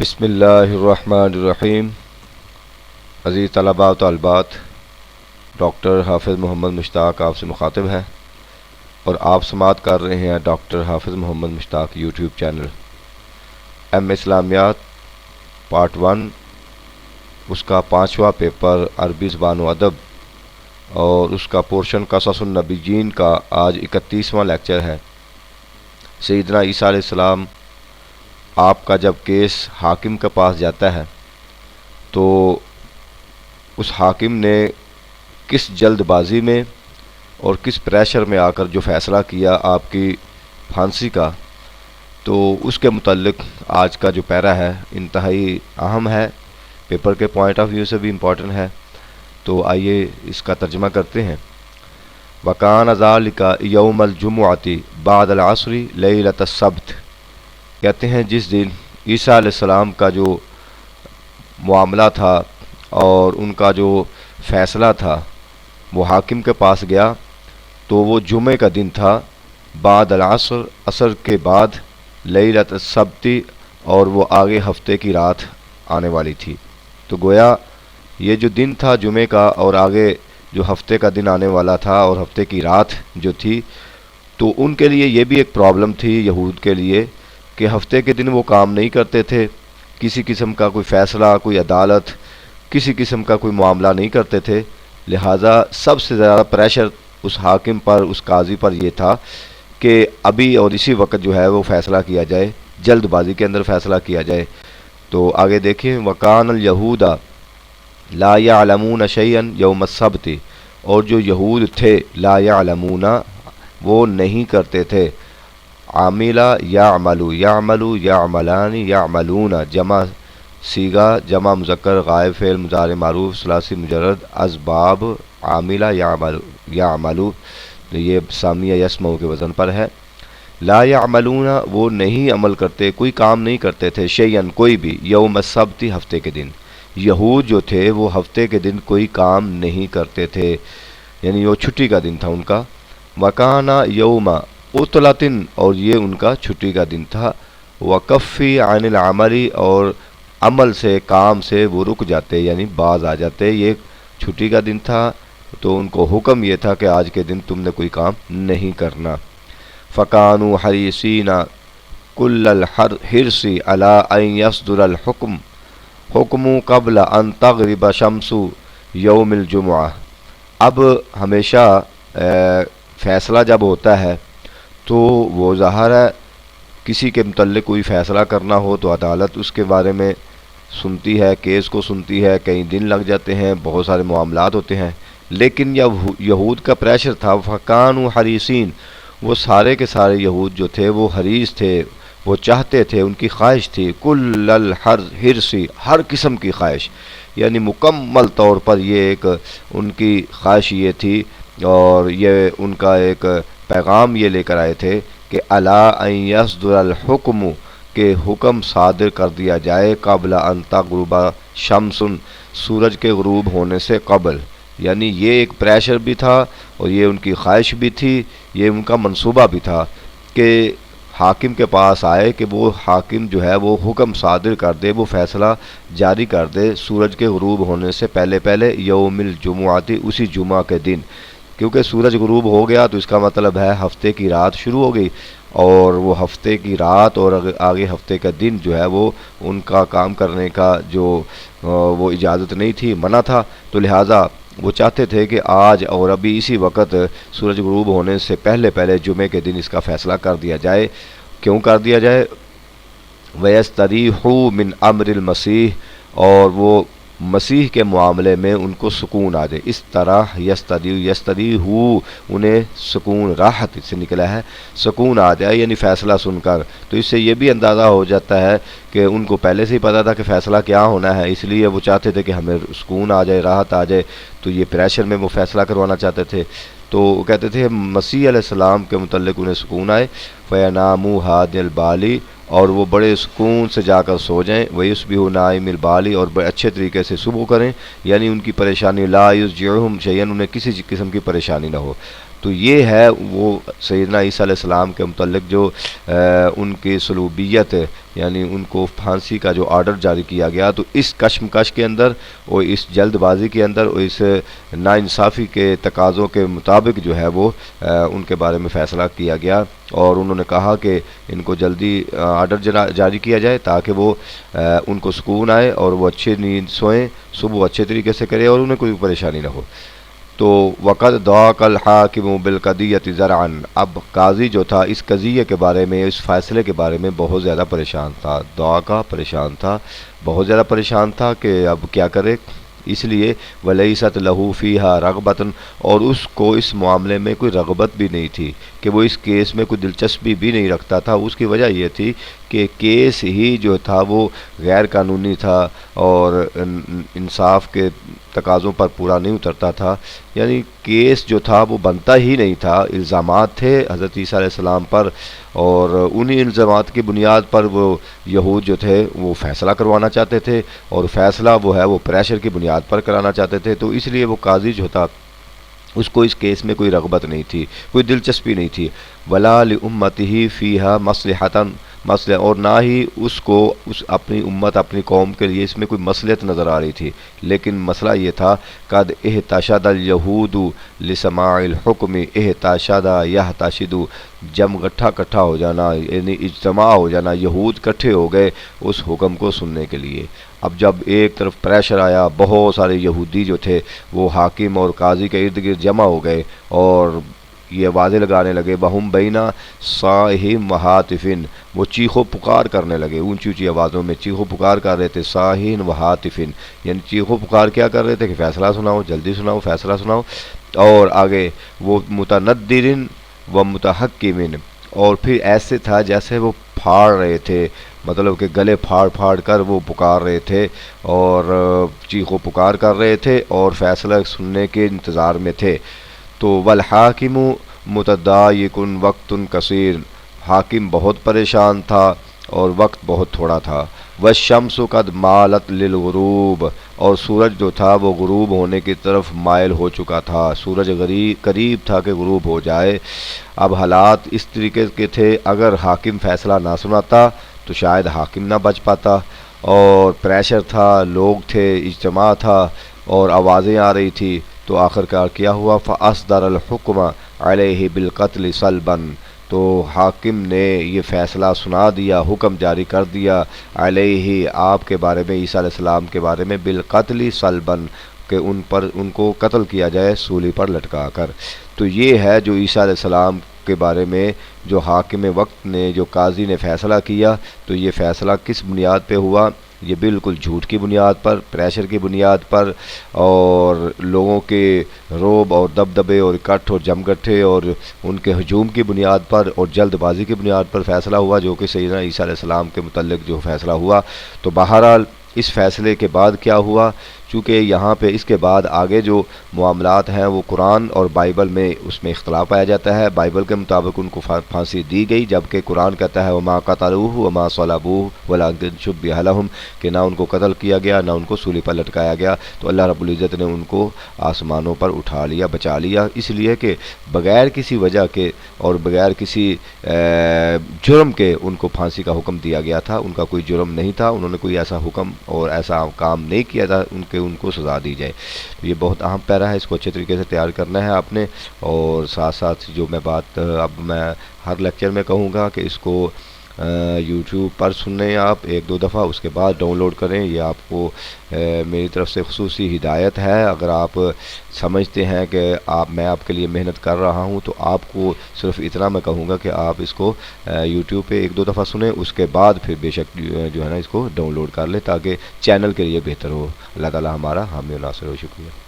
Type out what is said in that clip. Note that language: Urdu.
بسم اللہ الرحمن الرحیم۔ عزیز طلباء و طالبات، ڈاکٹر حافظ محمد مشتاق آپ سے مخاطب ہے اور آپ سماعت کر رہے ہیں ڈاکٹر حافظ محمد مشتاق یوٹیوب چینل۔ ایم اسلامیات پارٹ 1، اس کا 5واں پیپر عربی زبان و ادب اور اس کا پورشن قصص النبیین کا آج 31واں لیکچر ہے۔ سیدنا عیسیٰ علیہ السلام آپ کا جب کیس حاکم کے پاس جاتا ہے تو اس حاکم نے کس جلد بازی میں اور کس پریشر میں آ کر جو فیصلہ کیا آپ کی پھانسی کا، تو اس کے متعلق آج کا جو پیرا ہے انتہائی اہم ہے، پیپر کے پوائنٹ آف ویو سے بھی امپورٹنٹ ہے۔ تو آئیے اس کا ترجمہ کرتے ہیں۔ وَكَانَ ذَلِكَ يَوْمَ الْجُمُعَةِ بَعْدَ الْعَصْرِ لَيْلَةَ السَّبْتِ، کہتے ہیں جس دن عیسیٰ علیہ السلام کا جو معاملہ تھا اور ان کا جو فیصلہ تھا وہ حاکم کے پاس گیا تو وہ جمعہ کا دن تھا، بعد العصر، عصر کے بعد، لیلۃ السبت، اور وہ آگے ہفتے کی رات آنے والی تھی۔ تو گویا یہ جو دن تھا جمعہ کا اور آگے جو ہفتے کا دن آنے والا تھا اور ہفتے کی رات جو تھی، تو ان کے لیے یہ بھی ایک پرابلم تھی یہود کے لیے کہ ہفتے کے دن وہ کام نہیں کرتے تھے، کسی قسم کا کوئی فیصلہ، کوئی عدالت، کسی قسم کا کوئی معاملہ نہیں کرتے تھے۔ لہٰذا سب سے زیادہ پریشر اس حاکم پر، اس قاضی پر یہ تھا کہ ابھی اور اسی وقت جو ہے وہ فیصلہ کیا جائے، جلد بازی کے اندر فیصلہ کیا جائے۔ تو آگے دیکھیں، وَكَانَ الْيَهُودَ لَا يَعْلَمُونَ شَيْئًا يَوْمَ السَّبْتِ، اور جو یہود تھے لا یعلمون، وہ نہیں کرتے تھے، عاملہ یعملو، یعملو، یعملان، یعملون، جمع صیغہ، جمع مذکر غائب، فعل مضارع معروف ثلاثی مجرد، اسباب، عاملہ یعملو، یعملو، یہ سامیہ یسمعو کے وزن پر ہے۔ لا یعملون، وہ نہیں عمل کرتے، کوئی کام نہیں کرتے تھے، شیئن، کوئی بھی، یوم السبت، ہفتے کے دن۔ یہود جو تھے وہ ہفتے کے دن کوئی کام نہیں کرتے تھے، یعنی وہ چھٹی کا دن تھا ان کا۔ وکانا یوم عطلۃ، اور یہ ان کا چھٹی کا دن تھا۔ وکفی عن العمل، اور عمل سے، کام سے وہ رک جاتے، یعنی باز آ جاتے، یہ چھٹی کا دن تھا تو ان کو حکم یہ تھا کہ آج کے دن تم نے کوئی کام نہیں کرنا۔ فکانوا حریصین کل الحرص علی ان یصدر الحکم قبل ان تغرب شمس یوم الجمعہ۔ اب ہمیشہ فیصلہ جب ہوتا ہے تو وہ ظاہر ہے کسی کے متعلق کوئی فیصلہ کرنا ہو تو عدالت اس کے بارے میں سنتی ہے، کیس کو سنتی ہے، کئی دن لگ جاتے ہیں، بہت سارے معاملات ہوتے ہیں، لیکن یہود کا پریشر تھا۔ فَكَانُوا حَرِيصِينَ، وہ سارے کے سارے یہود جو تھے وہ حریص تھے، وہ چاہتے تھے، ان کی خواہش تھی، کل الحرص، ہر قسم کی خواہش، یعنی مکمل طور پر یہ ایک ان کی خواہش یہ تھی اور یہ ان کا ایک پیغام یہ لے کر آئے تھے کہ الا ان یصدر الحکم، کہ حکم صادر کر دیا جائے، قبل ان تغرب شمس، سورج کے غروب ہونے سے قبل، یعنی یہ ایک پریشر بھی تھا اور یہ ان کی خواہش بھی تھی، یہ ان کا منصوبہ بھی تھا کہ حاکم کے پاس آئے کہ وہ حاکم جو ہے وہ حکم صادر کر دے، وہ فیصلہ جاری کر دے سورج کے غروب ہونے سے پہلے پہلے، یوم الجمعہ، اسی جمعہ کے دن، کیونکہ سورج غروب ہو گیا تو اس کا مطلب ہے ہفتے کی رات شروع ہو گئی، اور وہ ہفتے کی رات اور آگے ہفتے کا دن جو ہے وہ ان کا کام کرنے کا جو وہ اجازت نہیں تھی، منع تھا، تو لہٰذا وہ چاہتے تھے کہ آج اور ابھی اسی وقت سورج غروب ہونے سے پہلے پہلے جمعے کے دن اس کا فیصلہ کر دیا جائے۔ کیوں کر دیا جائے؟ وَيَسْتَرِيحُوا مِنْ أَمْرِ الْمَسِيحِ، اور وہ مسیح کے معاملے میں ان کو سکون آ جائے، اس طرح یستریحوا، انہیں سکون، راحت سے نکلا ہے، سکون آ جائے، یعنی فیصلہ سن کر۔ تو اس سے یہ بھی اندازہ ہو جاتا ہے کہ ان کو پہلے سے ہی پتہ تھا کہ فیصلہ کیا ہونا ہے، اس لیے وہ چاہتے تھے کہ ہمیں سکون آ جائے، راحت آ جائے، تو یہ پریشر میں وہ فیصلہ کروانا چاہتے تھے۔ تو وہ کہتے تھے مسیح علیہ السلام کے متعلق انہیں سکون آئے، فَيَنَامُوا هَادِيَ الْبَالِ، اور وہ بڑے سکون سے جا کر سو جائیں، وَيُصْبِحُوا نَائِمِ الْبَالِ، اور بڑے اچھے طریقے سے صبح کریں، یعنی ان کی پریشانی، لا یُسْجِعُهُمْ شَيْئًا، انہیں کسی قسم کی پریشانی نہ ہو۔ تو یہ ہے وہ سیدنا عیسیٰ علیہ السلام کے متعلق جو ان کی سلوبیت ہے، یعنی ان کو پھانسی کا جو آرڈر جاری کیا گیا، تو اس کشمکش کے اندر اور اس جلد بازی کے اندر اور اس ناانصافی کے تقاضوں کے مطابق جو ہے وہ ان کے بارے میں فیصلہ کیا گیا، اور انہوں نے کہا کہ ان کو جلدی آرڈر جاری کیا جائے تاکہ وہ ان کو سکون آئے اور وہ اچھے نیند سوئیں، صبح اچھے طریقے سے کرے اور انہیں کوئی پریشانی نہ ہو۔ تو وقت ضاق الحاکم بالقضیۃ ذرعا، اب قاضی جو تھا اس قضیے کے بارے میں، اس فیصلے کے بارے میں بہت زیادہ پریشان تھا، ضاق پریشان تھا، بہت زیادہ پریشان تھا کہ اب کیا کرے، اس لیے ولیست لہو فیہا رغبتن، اور اس کو اس معاملے میں کوئی رغبت بھی نہیں تھی کہ وہ اس کیس میں کوئی دلچسپی بھی نہیں رکھتا تھا۔ اس کی وجہ یہ تھی کہ کیس ہی جو تھا وہ غیر قانونی تھا اور انصاف کے تقاضوں پر پورا نہیں اترتا تھا، یعنی کیس جو تھا وہ بنتا ہی نہیں تھا، الزامات تھے حضرت عیسیٰ علیہ السلام پر، اور انہی الزامات کی بنیاد پر وہ یہود جو تھے وہ فیصلہ کروانا چاہتے تھے، اور فیصلہ وہ ہے وہ پریشر کی بنیاد پر کرانا چاہتے تھے، تو اس لیے وہ قاضی جو تھا اس کو اس کیس میں کوئی رغبت نہیں تھی، کوئی دلچسپی نہیں تھی، ولا لامتہ فیہا مصلحۃ، مسئلہ، اور نہ ہی اس کو اس اپنی امت اپنی قوم کے لیے اس میں کوئی مصلحت نظر آ رہی تھی، لیکن مسئلہ یہ تھا قد احتشد الیہود لسماع الحکم، احتشد یحتشد، جم کٹھا ہو جانا، یعنی اجتماع ہو جانا، یہود کٹھے ہو گئے اس حکم کو سننے کے لیے۔ اب جب ایک طرف پریشر آیا، بہت سارے یہودی جو تھے وہ حاکم اور قاضی کے ارد گرد جمع ہو گئے اور یہ آوازیں لگانے لگے، بہم بینا صاحم وہاتفن، وہ چیخو پکار کرنے لگے، اونچی اونچی آوازوں میں چیخو پکار کر رہے تھے، صاحین وہاتفن، یعنی چیخو پکار کیا کر رہے تھے کہ فیصلہ سناؤ، جلدی سناؤ، فیصلہ سناؤ، اور آگے وہ متندرن و متحکمن، اور پھر ایسے تھا جیسے وہ پھاڑ رہے تھے، مطلب کہ گلے پھاڑ پھاڑ کر وہ پکار رہے تھے اور چیخو پکار کر رہے تھے اور فیصلہ سننے کے انتظار میں تھے۔ تو والحاکم متضایق وقت کثیر، حاکم بہت پریشان تھا اور وقت بہت تھوڑا تھا، والشمس قد مالت للغروب، اور سورج جو تھا وہ غروب ہونے کی طرف مائل ہو چکا تھا، سورج قریب تھا کہ غروب ہو جائے۔ اب حالات اس طریقے کے تھے، اگر حاکم فیصلہ نہ سناتا تو شاید حاکم نہ بچ پاتا، اور پریشر تھا، لوگ تھے، اجتماع تھا اور آوازیں آ رہی تھی، تو آخر کار کیا ہوا، فَأَصْدَرَ الْحُكْمَ عَلَيْهِ بِالْقَتْلِ صَلْبًا، تو حاکم نے یہ فیصلہ سنا دیا، حکم جاری کر دیا، علیہ آپ کے بارے میں، عیسیٰ علیہ السلام کے بارے میں، بالقتل صلباً، کہ ان کو قتل کیا جائے سولی پر لٹکا کر۔ تو یہ ہے جو عیسیٰ علیہ السلام کے بارے میں جو حاکم وقت نے، جو قاضی نے فیصلہ کیا، تو یہ فیصلہ کس بنیاد پہ ہوا؟ یہ بالکل جھوٹ کی بنیاد پر، پریشر کی بنیاد پر، اور لوگوں کے روب اور دبدبے اور اکٹھ اور جمگٹھے اور ان کے ہجوم کی بنیاد پر اور جلد بازی کی بنیاد پر فیصلہ ہوا، جو کہ سیدنا عیسیٰ علیہ السلام کے متعلق جو فیصلہ ہوا۔ تو بہرحال اس فیصلے کے بعد کیا ہوا، چونکہ یہاں پہ اس کے بعد آگے جو معاملات ہیں وہ قرآن اور بائبل میں اس میں اختلاف پایا جاتا ہے۔ بائبل کے مطابق ان کو پھانسی دی گئی، جبکہ قرآن کہتا ہے وما قتلوہ وما صلبوہ ولکن شبہ لہم، کہ نہ ان کو قتل کیا گیا نہ ان کو سولی پر لٹکایا گیا، تو اللہ رب العزت نے ان کو آسمانوں پر اٹھا لیا، بچا لیا، اس لیے کہ بغیر کسی وجہ کے اور بغیر کسی جرم کے ان کو پھانسی کا حکم دیا گیا تھا، ان کا کوئی جرم نہیں تھا، انہوں نے کوئی ایسا حکم اور ایسا کام نہیں کیا تھا ان کو سزا دی جائے۔ یہ بہت اہم پیرا ہے، اس کو اچھے طریقے سے تیار کرنا ہے آپ نے، اور ساتھ ساتھ جو میں بات اب میں ہر لیکچر میں کہوں گا کہ اس کو یوٹیوب پر سنیں آپ ایک دو دفعہ، اس کے بعد ڈاؤن لوڈ کریں، یہ آپ کو میری طرف سے خصوصی ہدایت ہے۔ اگر آپ سمجھتے ہیں کہ میں آپ کے لیے محنت کر رہا ہوں تو آپ کو صرف اتنا میں کہوں گا کہ آپ اس کو یوٹیوب پہ ایک دو دفعہ سنیں، اس کے بعد پھر بے شک جو ہے نا اس کو ڈاؤن لوڈ کر لیں تاکہ چینل کے لیے بہتر ہو۔ اللہ تعالی ہمارا حامی و ناصر ہو۔ شکریہ۔